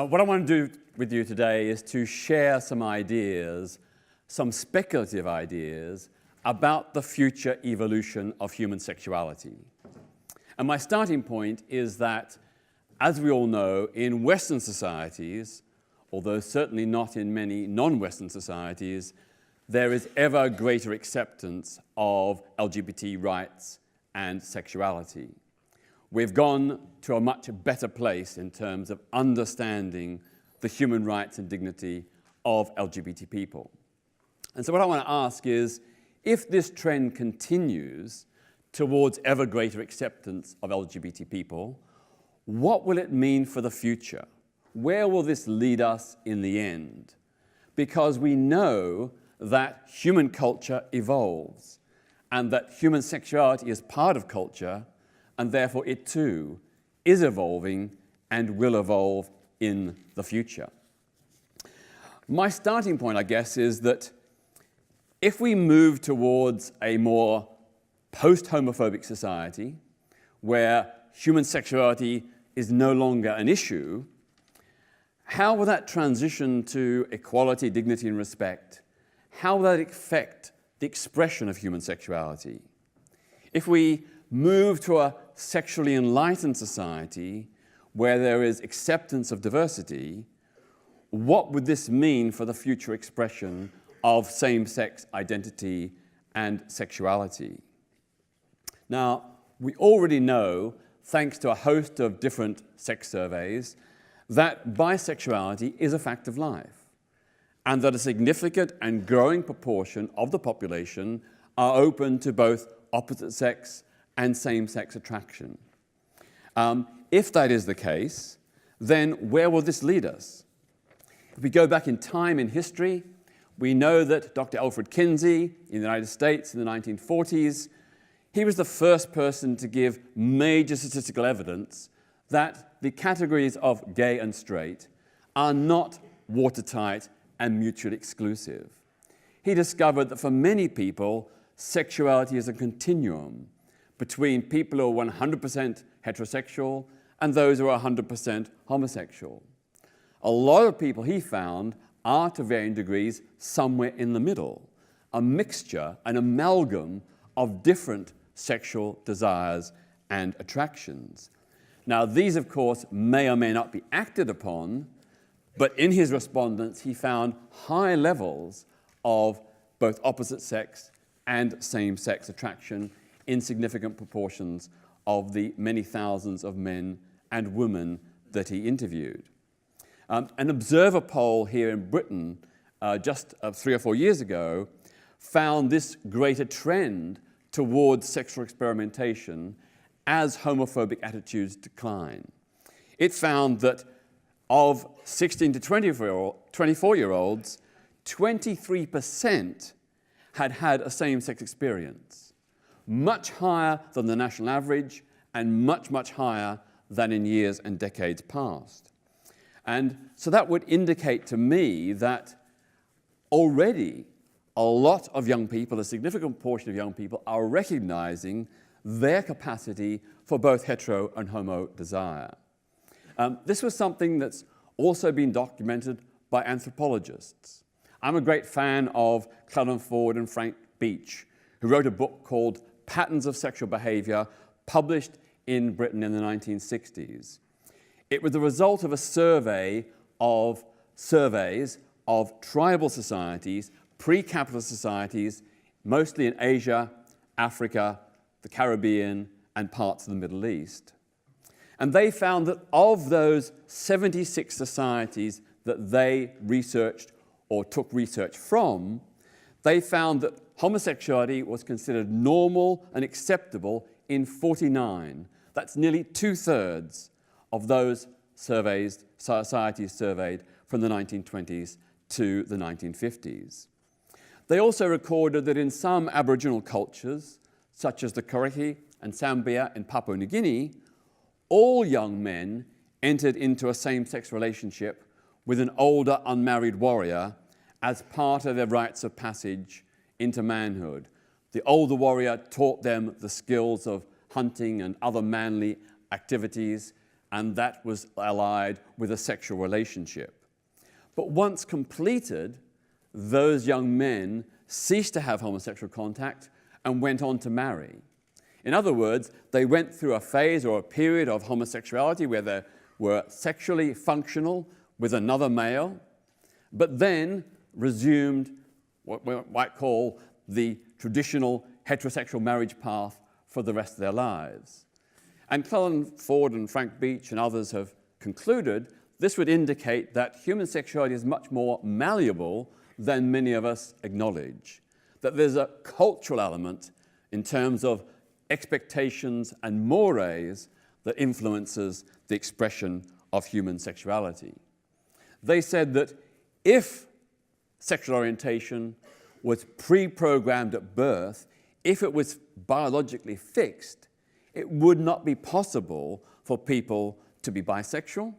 What I want to do with you today is to share some ideas, some speculative ideas about the future evolution of human sexuality. And my starting point is that, as we all know, in Western societies, although certainly not in many non-Western societies, there is ever greater acceptance of LGBT rights and sexuality. We've gone to a much better place in terms of understanding the human rights and dignity of LGBT people. And so what I want to ask is, if this trend continues towards ever greater acceptance of LGBT people, what will it mean for the future? Where will this lead us in the end? Because we know that human culture evolves and that human sexuality is part of culture, and therefore it too is evolving and will evolve in the future. My starting point, I guess, is that if we move towards a more post-homophobic society where human sexuality is no longer an issue, how will that transition to equality, dignity, and respect? How will that affect the expression of human sexuality? If we move to a sexually enlightened society where there is acceptance of diversity, what would this mean for the future expression of same-sex identity and sexuality? Now, we already know, thanks to a host of different sex surveys, that bisexuality is a fact of life, and that a significant and growing proportion of the population are open to both opposite sex and same-sex attraction. If that is the case, then where will this lead us? If we go back in time in history, we know that Dr. Alfred Kinsey in the United States in the 1940s, he was the first person to give major statistical evidence that the categories of gay and straight are not watertight and mutually exclusive. He discovered that for many people, sexuality is a continuum between people who are 100% heterosexual and those who are 100% homosexual. A lot of people, he found, are to varying degrees somewhere in the middle, a mixture, an amalgam of different sexual desires and attractions. Now, these, of course, may or may not be acted upon, but in his respondents, he found high levels of both opposite sex and same-sex attraction in significant proportions of the many thousands of men and women that he interviewed. An observer poll here in Britain just 3 or 4 years ago found this greater trend towards sexual experimentation as homophobic attitudes decline. It found that of 16 to 24-year-olds, 23% had had a same-sex experience, much higher than the national average and much, much higher than in years and decades past. And so that would indicate to me that already a lot of young people, a significant portion of young people, are recognizing their capacity for both hetero and homo desire. This was something that's also been documented by anthropologists. I'm a great fan of Cleland Ford and Frank Beach, who wrote a book called Patterns of Sexual Behavior, published in Britain in the 1960s. It was the result of a surveys of tribal societies, pre-capitalist societies, mostly in Asia, Africa, the Caribbean, and parts of the Middle East. And they found that of those 76 societies that they researched or took research from, they found that homosexuality was considered normal and acceptable in 49. That's nearly 2/3 of those societies surveyed from the 1920s to the 1950s. They also recorded that in some Aboriginal cultures, such as the Koriki and Sambia in Papua New Guinea, all young men entered into a same-sex relationship with an older unmarried warrior as part of their rites of passage into manhood. The older warrior taught them the skills of hunting and other manly activities, and that was allied with a sexual relationship. But once completed, those young men ceased to have homosexual contact and went on to marry. In other words, they went through a phase or a period of homosexuality where they were sexually functional with another male, but then resumed what we might call the traditional heterosexual marriage path for the rest of their lives. And Cullen Ford and Frank Beach and others have concluded this would indicate that human sexuality is much more malleable than many of us acknowledge, that there's a cultural element in terms of expectations and mores that influences the expression of human sexuality. They said that if sexual orientation was pre-programmed at birth, if it was biologically fixed, it would not be possible for people to be bisexual,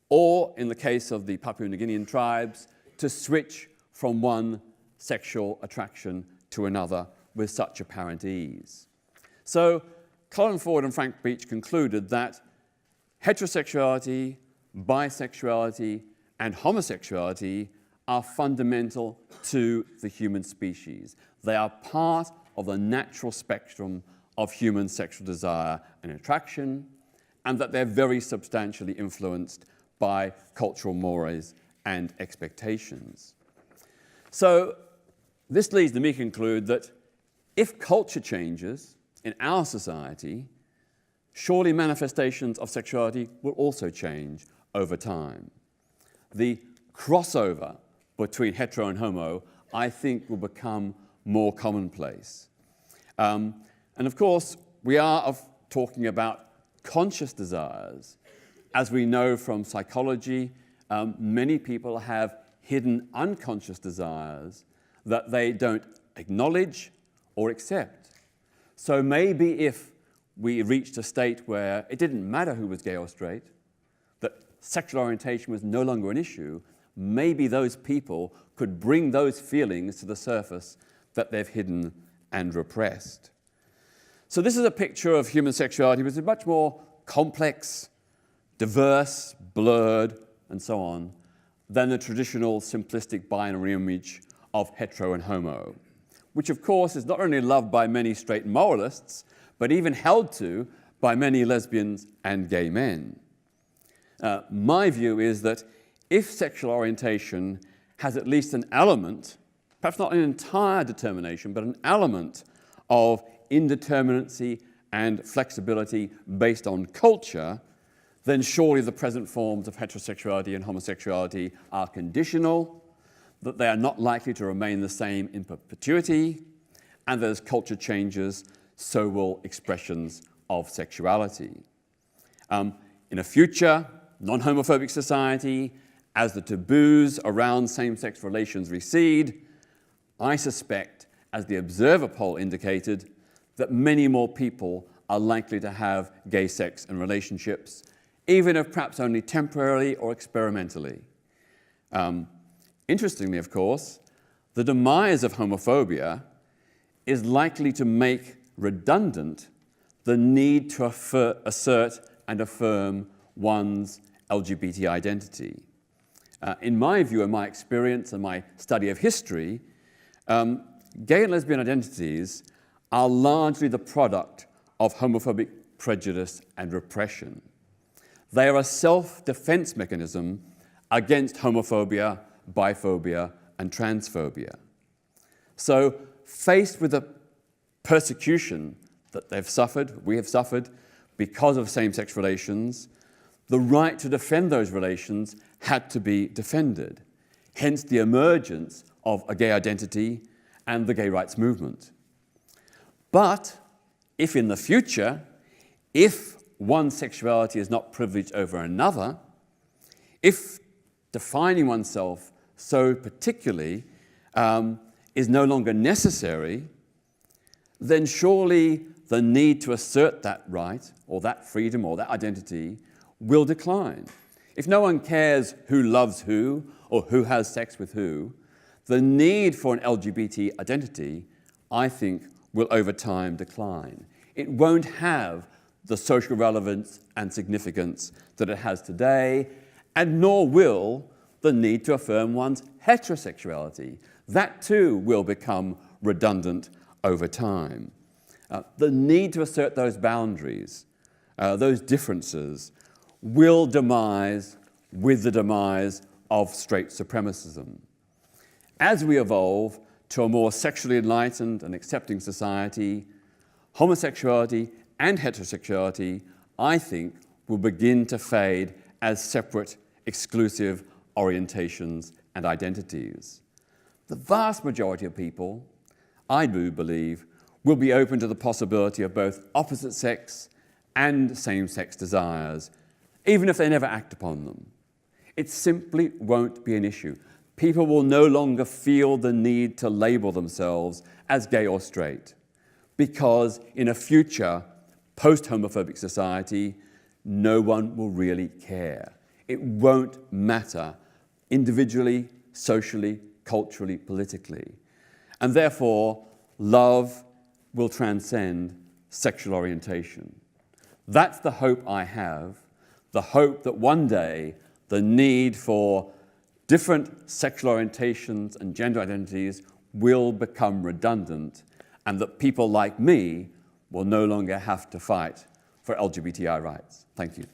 or, in the case of the Papua New Guinean tribes, to switch from one sexual attraction to another with such apparent ease. So, Cullen Ford and Frank Beach concluded that heterosexuality, bisexuality, and homosexuality are fundamental to the human species. They are part of the natural spectrum of human sexual desire and attraction, and that they're very substantially influenced by cultural mores and expectations. So this leads me to conclude that if culture changes in our society, surely manifestations of sexuality will also change over time. The crossover between hetero and homo, I think, will become more commonplace. And of course, we are talking about conscious desires. As we know from psychology, many people have hidden unconscious desires that they don't acknowledge or accept. So maybe if we reached a state where it didn't matter who was gay or straight, that sexual orientation was no longer an issue, maybe those people could bring those feelings to the surface that they've hidden and repressed. So this is a picture of human sexuality, which is much more complex, diverse, blurred, and so on, than the traditional simplistic binary image of hetero and homo, which of course is not only loved by many straight moralists, but even held to by many lesbians and gay men. My view is that if sexual orientation has at least an element, perhaps not an entire determination, but an element of indeterminacy and flexibility based on culture, then surely the present forms of heterosexuality and homosexuality are conditional, that they are not likely to remain the same in perpetuity, and that as culture changes, so will expressions of sexuality. In a future non-homophobic society, as the taboos around same-sex relations recede, I suspect, as the Observer poll indicated, that many more people are likely to have gay sex and relationships, even if perhaps only temporarily or experimentally. Interestingly, of course, the demise of homophobia is likely to make redundant the need to assert and affirm one's LGBT identity. In my view and my experience and my study of history, gay and lesbian identities are largely the product of homophobic prejudice and repression. They are a self-defense mechanism against homophobia, biphobia, and transphobia. So, faced with the persecution that they've suffered, we have suffered, because of same-sex relations, the right to defend those relations had to be defended. Hence the emergence of a gay identity and the gay rights movement. But if in the future, if one sexuality is not privileged over another, if defining oneself so particularly is no longer necessary, then surely the need to assert that right or that freedom or that identity will decline. If no one cares who loves who or who has sex with who, the need for an LGBT identity, I think, will over time decline. It won't have the social relevance and significance that it has today, and nor will the need to affirm one's heterosexuality. That too will become redundant over time. The need to assert those boundaries, those differences, will demise with the demise of straight supremacism. As we evolve to a more sexually enlightened and accepting society, homosexuality and heterosexuality, I think, will begin to fade as separate, exclusive orientations and identities. The vast majority of people, I do believe, will be open to the possibility of both opposite sex and same-sex desires, even if they never act upon them. It simply won't be an issue. People will no longer feel the need to label themselves as gay or straight, because in a future post-homophobic society, no one will really care. It won't matter individually, socially, culturally, politically. And therefore, love will transcend sexual orientation. That's the hope I have, the hope that one day the need for different sexual orientations and gender identities will become redundant, and that people like me will no longer have to fight for LGBTI rights. Thank you.